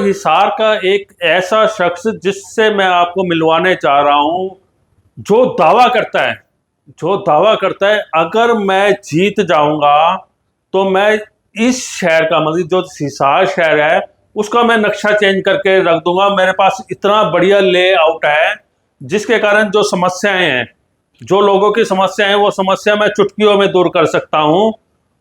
हिसार का एक ऐसा शख्स जिससे मैं आपको मिलवाने चाह रहा हूं, जो दावा करता है, अगर मैं जीत जाऊंगा तो मैं इस शहर का, मतलब जो हिसार शहर है उसका मैं नक्शा चेंज करके रख दूंगा। मेरे पास इतना बढ़िया लेआउट है जिसके कारण जो समस्याएं हैं, जो लोगों की समस्याएं हैं, वो समस्या मैं चुटकियों में दूर कर सकता हूं।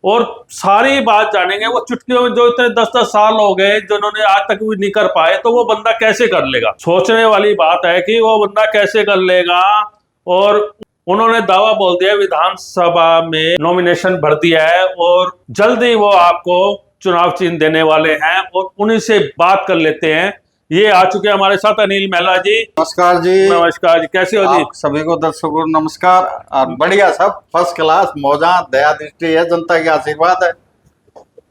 और सारी बात जानेंगे वो चुटकियों में। जो इतने 10-10 साल हो गए जिन्होंने आज तक भी नहीं कर पाए, तो वो बंदा कैसे कर लेगा? सोचने वाली बात है कि वो बंदा कैसे कर लेगा। और उन्होंने दावा बोल दिया, विधानसभा में नॉमिनेशन भर दिया है और जल्द ही वो आपको चुनाव चिन्ह देने वाले हैं। और उन्हीं से बात कर लेते हैं। ये आ चुके हैं हमारे साथ अनिल महिला जी। नमस्कार जी। नमस्कार जी, कैसे हो जी? सभी को दर्शकों को नमस्कार। और बढ़िया, सब फर्स्ट क्लास, मौजा, दया दृष्टि है, जनता की आशीर्वाद है।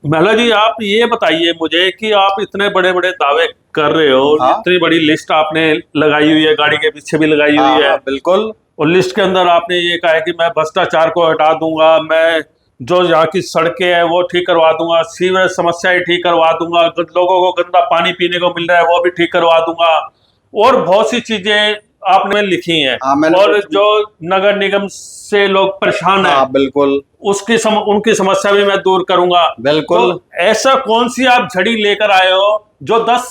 महिला जी, आप ये बताइए मुझे कि आप इतने बड़े बड़े दावे कर रहे हो। हाँ? इतनी बड़ी लिस्ट आपने लगाई हुई है, गाड़ी के पीछे भी लगाई हुई है। बिल्कुल। और लिस्ट के अंदर आपने ये कहा है कि मैं भ्रष्टाचार को हटा दूंगा, मैं जो यहाँ की सड़कें हैं वो ठीक करवा दूंगा, सीवरेज समस्याएं ठीक करवा दूंगा, लोगों को गंदा पानी पीने को मिल रहा है वो भी ठीक करवा दूंगा, और बहुत सी चीजें आपने लिखी हैं। और जो नगर निगम से लोग परेशान हैं, बिल्कुल, उनकी समस्या भी मैं दूर करूंगा। बिल्कुल। तो ऐसा कौन सी आप झड़ी लेकर आए हो जो 10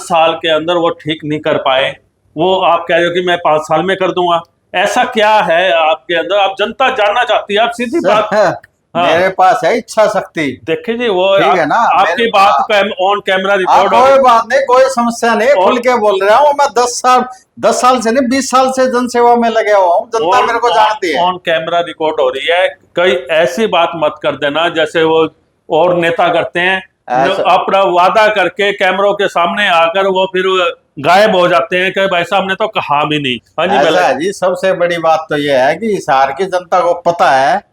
साल के अंदर वो ठीक नहीं कर पाए, वो आप कह रहे हो कि मैं 5 साल में कर दूंगा? ऐसा क्या है आपके अंदर? आप, जनता जानना चाहती है, आप सीधी बात। हाँ। मेरे पास है इच्छा शक्ति। देखिए जी, वो ठीक है ना, आपकी बात ऑन कैमरा रिकॉर्ड। कोई बात नहीं, कोई समस्या नहीं, खुल के बोल रहा हूँ। मैं 10 साल से नहीं, 20 साल से जनसेवा में लगे हुआ हूँ। जनता मेरे को जानती है। ऑन कैमरा रिकॉर्ड हो रही है। कई ऐसी बात मत कर देना जैसे वो और नेता करते हैं, अपना वादा करके कैमरों के सामने आकर वो फिर गायब हो जाते हैं कि भाई साहब ने तो कहा भी नहीं। हाँ जी जी, सबसे बड़ी बात तो ये है कि हिसार की जनता को पता है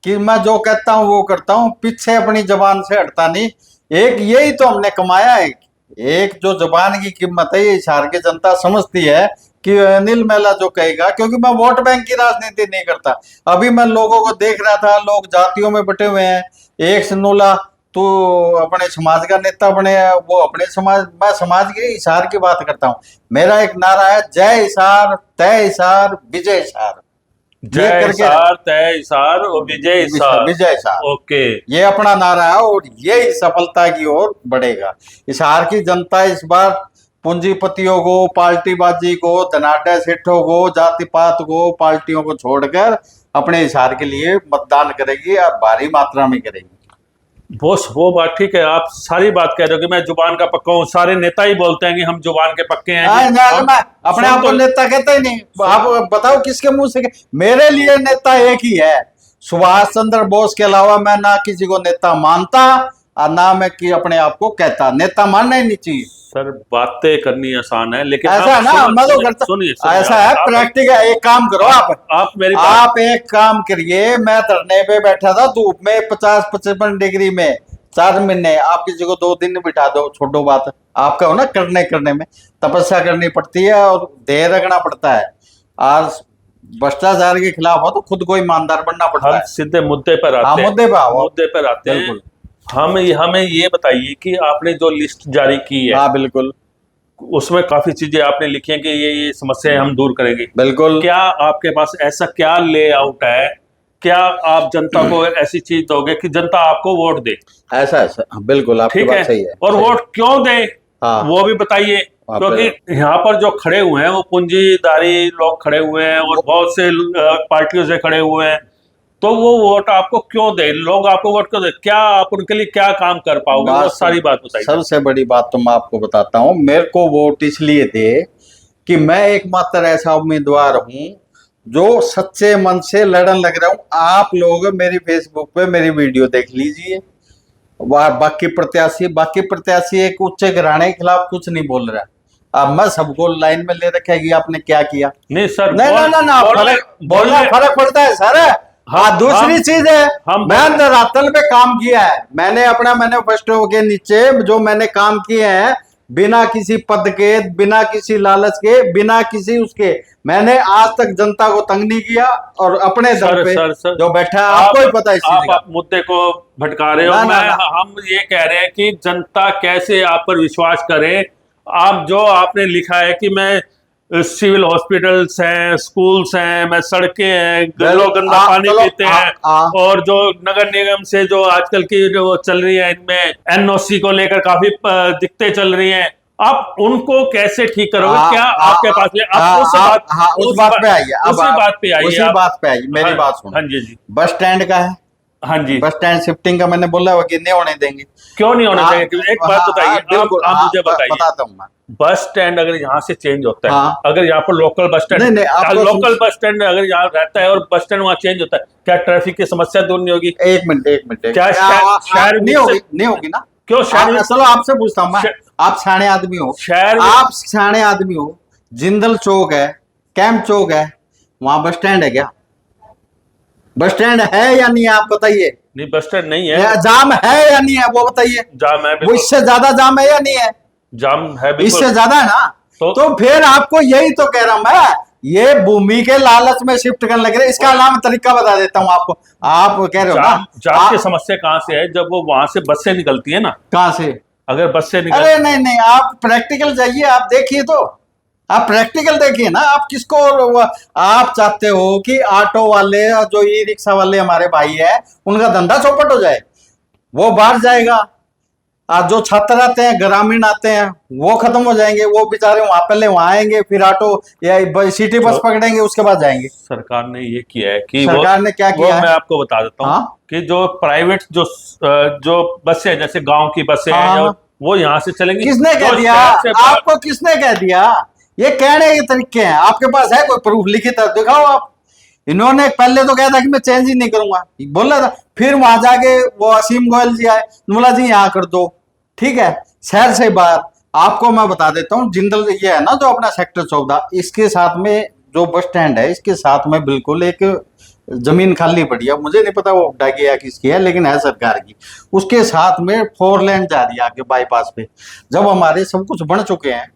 कि मैं जो कहता हूँ वो करता हूँ, पीछे अपनी जबान से हटता नहीं। एक यही तो हमने कमाया है, एक जो जबान की कीमत है, ये हिसार की जनता समझती है कि अनिल महिला जो कहेगा, क्योंकि मैं वोट बैंक की राजनीति नहीं करता। अभी मैं लोगों को देख रहा था, लोग जातियों में बटे हुए हैं। एक सुनूला तो अपने समाज का नेता बने, वो अपने समाज, मैं समाज के हिसार की बात करता हूँ। मेरा एक नारा है, जय हिसार, तय हिसार, विजय हिसार। जय हिसार, तय हिसार और विजय हिसार। विजय हिसार, ओके, ये अपना नारा है और यही सफलता की ओर बढ़ेगा। हिसार की जनता इस बार पूंजीपतियों को, पार्टीबाजी को, धनाढ्य सेठों को, जाति पात को, पार्टियों को छोड़कर अपने हिसार के लिए मतदान करेगी और भारी मात्रा में करेगी। वो बात ठीक है। आप सारी बात कह रहे हो कि मैं जुबान का पक्का हूँ। सारे नेता ही बोलते हैं कि हम जुबान के पक्के हैं। मैं अपने आप को नेता कहता ही नहीं। आप बताओ किसके मुंह से? मेरे लिए नेता एक ही है, सुभाष चंद्र बोस के अलावा मैं ना किसी को नेता मानता और ना मैं कि अपने आप को कहता। नेता मानना ही नहीं चाहिए। सर, बातें करनी आसान है, लेकिन ऐसा है ना, मैं तो करता। ऐसा है, प्रैक्टिकल। एक काम करो, आप एक काम करिए। मैं धरने पे बैठा था धूप में 50-55 डिग्री में 4 महीने। आप किसी को 2 दिन बिठा दो, छोड़ो बात। आपका हो ना, करने में तपस्या करनी पड़ती है और देह रखना पड़ता है। और भ्रष्टाचार के खिलाफ हो तो खुद को ईमानदार बनना पड़ता है। सीधे मुद्दे पर आते हैं। मुद्दे पर आते हैं। हमें ये बताइए कि आपने जो लिस्ट जारी की है, हाँ बिल्कुल, उसमें काफी चीजें आपने लिखी हैं कि ये समस्याएं हम दूर करेंगे। बिल्कुल। क्या आपके पास ऐसा क्या लेआउट है? क्या आप जनता को ऐसी चीज दोगे कि जनता आपको वोट दे? ऐसा बिल्कुल, आपकी बात सही है। और वोट क्यों दे, वो भी बताइए। क्योंकि यहाँ पर जो खड़े हुए हैं वो पूंजीदारी लोग खड़े हुए हैं और बहुत से पार्टियों से खड़े हुए हैं। तो वो वोट आपको क्यों दे? लोग आपको वोट क्यों दे? क्या आप उनके लिए क्या काम कर पाओगे? वो सारी बात बताइए। सबसे बड़ी बात तो मैं आपको बताता हूँ। मेरे को वोट इसलिए दे कि मैं एकमात्र ऐसा उम्मीदवार हूँ जो सच्चे मन से लड़न लग रहा हूँ। आप लोग मेरी फेसबुक पे मेरी वीडियो देख लीजिए। बाकी प्रत्याशी एक उच्च घराने के खिलाफ कुछ नहीं बोल रहा। अब मैं सबको लाइन में ले रखा है कि आपने क्या किया। नहीं सर, ना बोलना फर्क पड़ता है सर। हाँ, दूसरी चीज है, मैं धरातल पे काम किया है। मैंने अपना मैनिफेस्टो के नीचे जो मैंने काम किए हैं, बिना किसी पद के, बिना किसी लालच के, बिना किसी उसके, मैंने आज तक जनता को तंग नहीं किया। और अपने दम पे सर, जो बैठा है, आपको ही पता है इस चीज का। आप मुद्दे को भटका रहे हो। ना, ना, ना। हम ये कह रहे हैं कि जनता कैसे आप पर विश्वास करे। आप जो आपने लिखा है कि मैं सिविल हॉस्पिटल्स हैं, स्कूल्स हैं, मैं सड़कें हैं, लोग गंदा पानी पीते हैं, और जो नगर निगम से जो आजकल की जो चल रही है, इनमें एनओसी को लेकर काफी दिक्कतें चल रही हैं, आप उनको कैसे ठीक करोगे? क्या आपके पास उस बात पे आइए, उसी बात पे आइए, उसी बात पे आइए, मेरी बात सुनो। हाँ जी जी। बस स्टैंड का है, हाँ जी। बस स्टैंड शिफ्टिंग का मैंने बोला हुआ कि नहीं होने देंगे। क्यों नहीं होने देंगे? एक बात बताइए, आप मुझे बताइए, बताता हूँ मैं। बस स्टैंड अगर यहाँ से चेंज होता है, हाँ। अगर यहाँ पर local bus stand, local bus stand अगर यहाँ रहता है और बस स्टैंड वहाँ चेंज होता है, क्या ट्रैफिक की समस्या दूर नहीं होगी? एक मिनट, क्या शहर नहीं होगी ना? क्यों शहर? चलो आपसे पूछता हूँ मैं, आप सियाने आदमी हो, आप सियाने आदमी हो, जिंदल चौक है, कैंप चौक है, वहां बस स्टैंड है क्या? बस स्टैंड है या नहीं है, आप बताइए। नहीं, बस स्टैंड नहीं है। जाम है या नहीं है, वो बताइए। जाम है, वो इससे ज्यादा जाम है या नहीं है? जाम है, इससे ज्यादा है ना। तो फिर आपको यही तो कह रहा हूं मैं, ये भूमि के लालच में शिफ्ट करने लग रहे। इसका अलावा तरीका बता देता हूं आपको। आप कह रहे हो ना जाम की समस्या कहाँ से है? जब वो वहां से बस से निकलती है ना। कहाँ से? अगर बस से अरे नहीं, आप प्रैक्टिकल जाइए, आप देखिए, तो आप प्रैक्टिकल देखिए ना। आप किसको, आप चाहते हो कि ऑटो वाले, जो ई रिक्शा वाले हमारे भाई है, उनका धंधा चौपट हो जाए, वो बाहर जाएगा। जो छात्र आते हैं, ग्रामीण आते हैं, वो खत्म हो जाएंगे। वो बेचारे वहां पहले वहां आएंगे, फिर ऑटो या सिटी बस पकड़ेंगे, उसके बाद जाएंगे। सरकार ने ये किया है कि सरकार ने क्या किया है? मैं आपको बता देता हूँ। हाँ? कि जो प्राइवेट जो बसें, जैसे गांव की बसें हैं, वो यहाँ से चलेंगी। किसने कह दिया आपको? किसने कह दिया? ये कहने के तरीके हैं। आपके पास है कोई प्रूफ लिखित? दिखाओ आप। इन्होंने पहले तो कहा था कि मैं चेंज ही नहीं करूंगा, बोला था। फिर वहां जाके वो असीम गोयल जी आए, बोला जी यहाँ कर दो, ठीक है, शहर से बाहर। आपको मैं बता देता हूँ, जिंदल ये है ना, जो अपना सेक्टर 14, इसके साथ में जो बस स्टैंड है, इसके साथ में बिल्कुल एक जमीन खाली पड़ी है। मुझे नहीं पता वो डागी या किसकी है, लेकिन है सरकार की। उसके साथ में 4 लेन जा रही है आगे बाईपास पे। जब हमारे सब कुछ बन चुके हैं,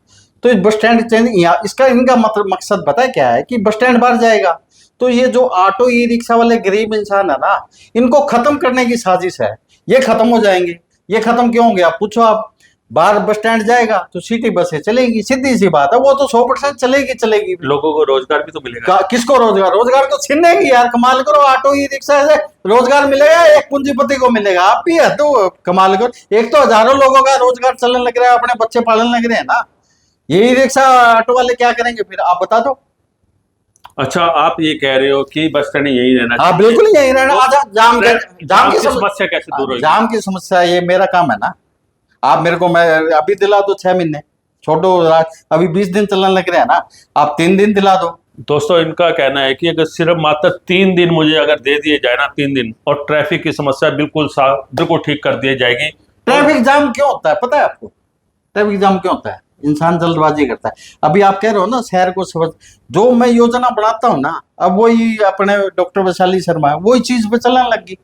तो इस बस स्टैंड चेंज, इसका इनका मतलब मकसद पता है क्या है? कि बस स्टैंड बाहर जाएगा, तो ये जो ऑटो ई रिक्शा वाले गरीब इंसान है ना, इनको खत्म करने की साजिश है। ये खत्म हो जाएंगे। ये खत्म क्यों होंगे? आप पूछो। आप बाहर बस स्टैंड जाएगा तो सिटी बसें चलेगी, सीधी सी बात है। वो तो 100% चलेगी। लोगों को रोजगार भी तो मिलेगा। किसको रोजगार? रोजगार तो छीनेगी यार। कमाल करो, ऑटो ई रिक्शा से रोजगार मिलेगा, एक पूंजीपति को मिलेगा। आप भी है तो कमाल करो। एक तो हजारों लोगों का रोजगार चलने लग रहा है, अपने बच्चे पालने लग रहे हैं ना। ये ई रिक्शा ऑटो वाले क्या करेंगे फिर? आप बता दो। अच्छा, आप ये कह रहे हो कि बस स्टैंड यही रहना चाहिए? हाँ, बिल्कुल यही रहना। जाम की समस्या कैसे दूर होगी? जाम की समस्या, ये मेरा काम है ना। आप मेरे को, मैं अभी दिला दो 6 महीने, छोड़ो। अभी 20 दिन चलने लग रहे हैं ना, आप 3 दिन दिला दो। दोस्तों, इनका कहना है कि अगर सिर्फ मात्र 3 दिन मुझे अगर दे दिए जाए ना, 3 दिन, और ट्रैफिक की समस्या बिल्कुल ठीक कर दी जाएगी। ट्रैफिक जाम क्यों होता है पता है आपको? ट्रैफिक जाम क्यों होता है? इंसान जल्दबाजी करता है। अभी आप कह रहे हो ना, शहर को समझ, जो मैं योजना बनाता हूँ ना, अब वही अपने डॉक्टर वैशाली शर्मा है, वही चीज पे चलने लगी।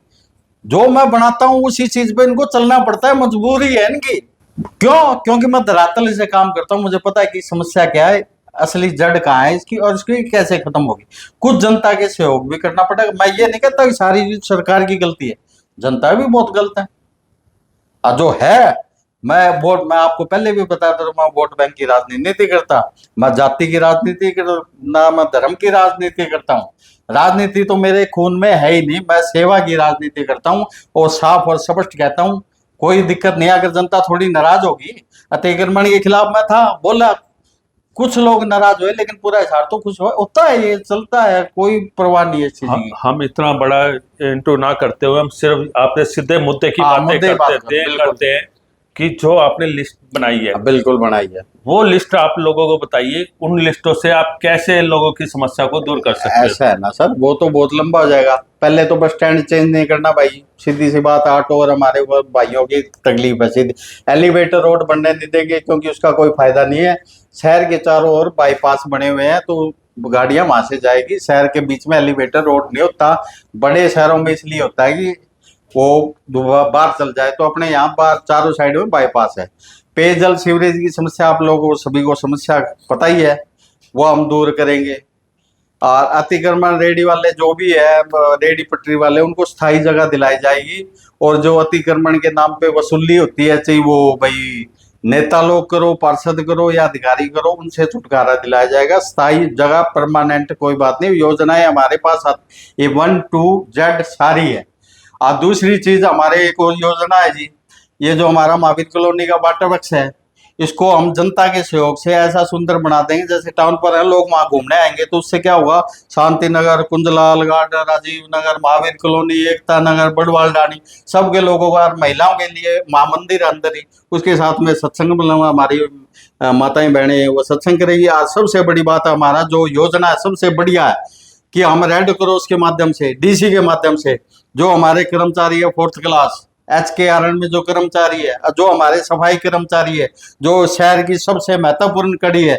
जो मैं बनाता हूँ उसी चीज पे इनको चलना पड़ता है, मजबूरी है इनकी। क्यों? क्योंकि मैं धरातल से काम करता हूँ, मुझे पता है कि समस्या क्या है, असली जड़ कहाँ है इसकी, और इसकी कैसे खत्म होगी। कुछ जनता के सहयोग भी करना पड़ेगा। मैं ये नहीं कहता कि सारी चीज सरकार की गलती है, जनता भी बहुत गलत है। जो है, मैं आपको पहले भी बताया था, मैं वोट बैंक की राजनीति नहीं करता, मैं जाति की राजनीति ना मैं धर्म की राजनीति करता हूँ। राजनीति तो मेरे खून में है ही नहीं। मैं सेवा की राजनीति करता हूँ, और साफ और स्पष्ट कहता हूँ, कोई दिक्कत नहीं। अगर जनता थोड़ी नाराज होगी, अतिक्रमण के खिलाफ मैं था, बोला, कुछ लोग नाराज हुए, लेकिन पूरा हिसार तो खुश होता है। ये चलता है, कोई परवाह नहीं है इस चीज की। हम इतना बड़ा इंटू ना करते हुए, हम सिर्फ आपने सीधे मुद्दे की बातें करते हैं कि जो आपने लिस्ट बनाई है, बिल्कुल बनाई है, वो लिस्ट आप लोगों को बताइए। उन लिस्टों से आप कैसे लोगों की समस्या को दूर कर सकते हैं? ऐसा है ना सर, वो तो बहुत लंबा हो जाएगा। पहले तो बस स्टैंड चेंज नहीं करना भाई, सीधी सी बात। ऑटो और हमारे भाइयों की तकलीफ है सीधी। एलिवेटर रोड बनने नहीं देंगे, क्योंकि उसका कोई फायदा नहीं है। शहर के चारों ओर बाईपास बने हुए हैं, तो गाड़ियां वहां से जाएगी। शहर के बीच में एलिवेटर रोड नहीं होता। बड़े शहरों में इसलिए होता है कि वो बाहर चल जाए। तो अपने यहाँ बाहर चारों साइड में बाईपास है। पेयजल सीवरेज की समस्या आप लोगों को सभी को समस्या पता ही है, वो हम दूर करेंगे। और अतिक्रमण रेडी वाले जो भी है, रेडी पटरी वाले, उनको स्थायी जगह दिलाई जाएगी। और जो अतिक्रमण के नाम पे वसूली होती है, चाहे वो भाई नेता लोग करो, पार्षद करो या अधिकारी करो, उनसे छुटकारा दिलाया जाएगा। स्थायी जगह, परमानेंट कोई बात नहीं, योजनाएं हमारे पास ये 1 to Z सारी है। और दूसरी चीज, हमारे एक और योजना है जी, ये जो हमारा महावीर कॉलोनी का वाटर वर्क्स है, इसको हम जनता के सहयोग से ऐसा सुंदर बना देंगे, जैसे टाउन पर है, लोग वहां घूमने आएंगे तो उससे क्या होगा, शांति नगर, कुंजलाल गार्डन, राजीव नगर, महावीर कॉलोनी, एकता नगर, बड़वाल डानी, सबके लोगों का, महिलाओं के लिए माँ मंदिर अंदर ही, उसके साथ में सत्संग मतलब हमारी माताएं बहनें वो सत्संग करेगी। और सबसे बड़ी बात है, हमारा जो योजना है सबसे बढ़िया है कि हम रेड क्रॉस के माध्यम से, डीसी के माध्यम से, जो हमारे कर्मचारी है 4th क्लास HKRN में जो कर्मचारी है, जो हमारे सफाई कर्मचारी है, जो शहर की सबसे महत्वपूर्ण कड़ी है,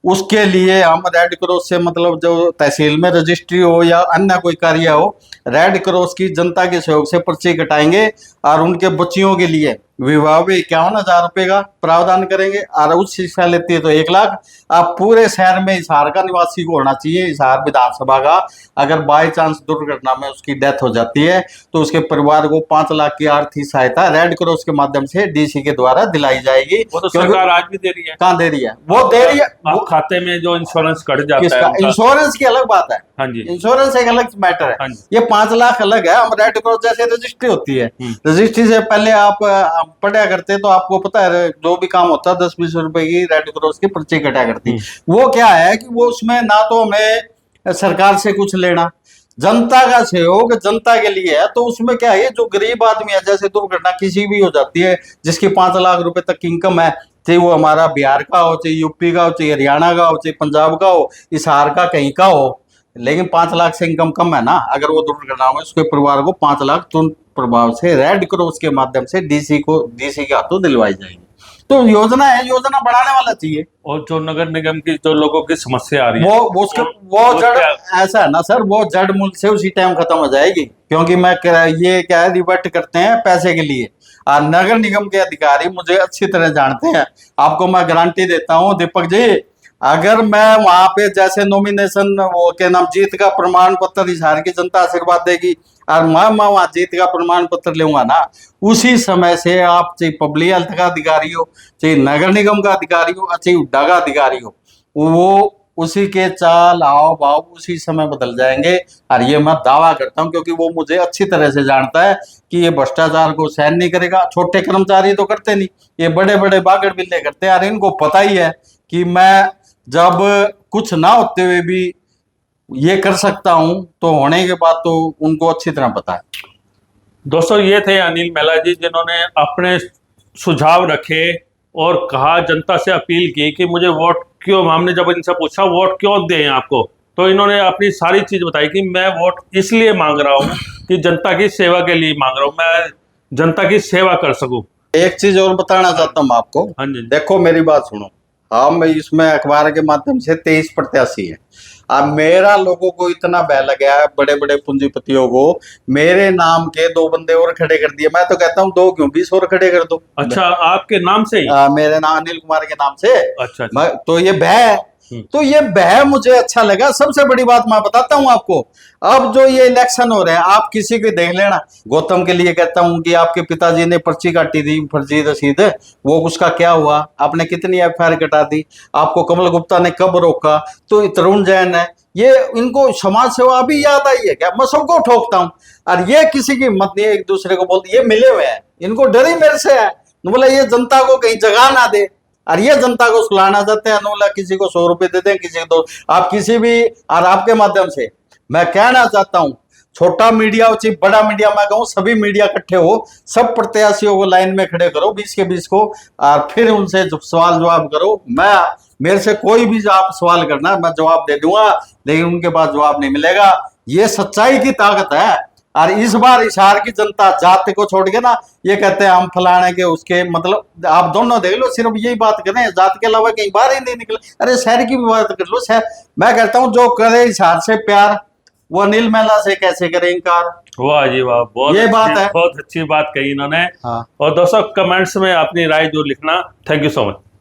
उसके लिए हम रेड क्रॉस से मतलब जो तहसील में रजिस्ट्री हो या अन्य कोई कार्य हो, रेड क्रॉस की जनता के सहयोग से पर्ची कटाएंगे। और उनके बच्चियों के लिए विवाह में 51,000 रुपये का प्रावधान करेंगे। और उच्च शिक्षा लेती है तो 1 लाख। आप पूरे शहर में हिसार का निवासी को होना चाहिए, हिसार विधानसभा का, अगर बाई चांस दुर्घटना में उसकी डेथ हो जाती है तो उसके परिवार को 5 लाख की आर्थिक सहायता रेड क्रॉस के माध्यम से डीसी के द्वारा दिलाई जाएगी। वो तो सरकार आज भी दे रही है। कहाँ दे रही है? वो दे रही है। आप खाते में जो इंश्योरेंस कट जाता किसका? है, इंश्योरेंस की अलग बात है। हाँ जी, इंश्योरेंस एक अलग मैटर हाँ है। जी। ये 5 लाख अलग है। हम रेड क्रॉस जैसे रजिस्ट्री होती है, रजिस्ट्री से पहले आप पढ़ा करते तो आपको पता है जो भी काम होता है 10-20 रुपए की रेड क्रॉस की पर्ची कटा करती। वो क्या है कि वो उसमें ना तो हमें सरकार से कुछ लेना, जनता का सहयोग जनता के लिए है। तो उसमें क्या है, जो गरीब आदमी है, जैसे दुर्घटना किसी भी हो जाती है, जिसकी 5 लाख रुपए तक की इनकम है, चाहे वो हमारा बिहार का हो, चाहे यूपी का हो, चाहे हरियाणा का हो, चाहे पंजाब का हो, हिसार का कहीं का हो, लेकिन 5 लाख से इनकम कम है ना, अगर वो दुर्घटना में उसके परिवार को 5 लाख तुरंत प्रभाव से रेड क्रॉस के माध्यम से डीसी के हाथों दिलवाई जाएगी। तो योजना है, योजना बढ़ाने वाला चाहिए। और जो नगर निगम की जो लोगों की समस्या आ रही है, वो जड़ ऐसा है ना सर, वो जड़ मूल से उसी टाइम खत्म हो जाएगी। क्योंकि मैं ये क्या है, रिवर्ट करते हैं पैसे के लिए। और नगर निगम के अधिकारी मुझे अच्छी तरह जानते हैं। आपको मैं गारंटी देता हूँ दीपक जी, अगर मैं वहां पे जैसे नॉमिनेशन वो क्या नाम, जीत का प्रमाण पत्र हिसार की जनता आशीर्वाद देगी, और मैं वहां जीत का प्रमाण पत्र लूंगा ना, उसी समय से आप चाहे पब्लिक हेल्थ का अधिकारी हो, चाहे नगर निगम का अधिकारी हो, चाहे हुड्डा का अधिकारी हो, वो उसी के चाल आओ भाव उसी समय बदल जाएंगे। और ये मैं दावा करता हूं, क्योंकि वो मुझे अच्छी तरह से जानता है कि ये भ्रष्टाचार को सहन नहीं करेगा। छोटे कर्मचारी तो करते नहीं, ये बड़े बड़े बागड़ बिल्ले करते हैं। और इनको पता ही है कि मैं जब कुछ ना होते हुए भी ये कर सकता हूं, तो होने के बाद तो उनको अच्छी तरह पता है। दोस्तों ये थे अनिल मेहला जी, जिन्होंने अपने सुझाव रखे और कहा, जनता से अपील की कि मुझे वोट क्यों, हमने जब इनसे पूछा वोट क्यों दें आपको, तो इन्होंने अपनी सारी चीज बताई कि मैं वोट इसलिए मांग रहा हूँ कि जनता की सेवा के लिए मांग रहा हूँ, मैं जनता की सेवा कर सकूं। एक चीज और बताना चाहता हूँ आपको। हाँ जी। देखो मेरी बात सुनो, हम इसमें अखबार के माध्यम से 23 प्रत्याशी है। अब मेरा लोगों को इतना बह लगा है, बड़े बड़े पूंजीपतियों को, मेरे नाम के 2 बंदे और खड़े कर दिए। मैं तो कहता हूँ 2 क्यों, 20 और खड़े कर दो। अच्छा, आपके नाम से ही? मेरे नाम अनिल कुमार के नाम से। अच्छा। तो ये बह, तो ये बह मुझे अच्छा लगा। सबसे बड़ी बात मैं बताता हूं आपको, अब जो ये इलेक्शन हो रहे हैं, आप किसी को देख लेना। गौतम के लिए कहता हूं कि आपके पिताजी ने पर्ची काटी थी फर्जी रसीद, वो उसका क्या हुआ, आपने कितनी FIR कटा दी, आपको कमल गुप्ता ने कब रोका, तो तरुण जैन है, ये इनको समाज सेवा अभी याद आई है क्या? मैं सबको ठोकता हूँ। और ये किसी की मत नहीं, एक दूसरे को बोलते, ये मिले हुए हैं, इनको डर ही मेरे से है। बोला ये जनता को कहीं जगह ना दे, और ये जनता को सुलाना चाहते हैं। अनुला किसी को 100 रुपए देते हैं, किसी को 2। आप किसी भी, और आपके माध्यम से मैं कहना चाहता हूं, छोटा मीडिया हो चाहे बड़ा मीडिया, मैं कहूँ सभी मीडिया इकट्ठे हो, सब प्रत्याशियों को लाइन में खड़े करो 20 के 20 को, और फिर उनसे सवाल जवाब करो। मैं, मेरे से कोई भी आप सवाल करना मैं जवाब दे दूंगा, लेकिन उनके पास जवाब नहीं मिलेगा। ये सच्चाई की ताकत है। और इस बार हिसार की जनता जाति को छोड़ के ना, ये कहते हैं हम फलाने के उसके, मतलब आप दोनों देख लो, सिर्फ यही बात करें, जात के अलावा कहीं बाहर ही नहीं निकले। अरे शहर की भी बात कर लो। शहर, मैं कहता हूं जो करे हिसार से प्यार, वो अनिल मेहला से कैसे करें इनकार। वाह जी वाह, बहुत ये बात है। बहुत अच्छी बात कही इन्होंने। हाँ। और दोस्तों कमेंट्स में अपनी राय जो लिखना। Thank you so much.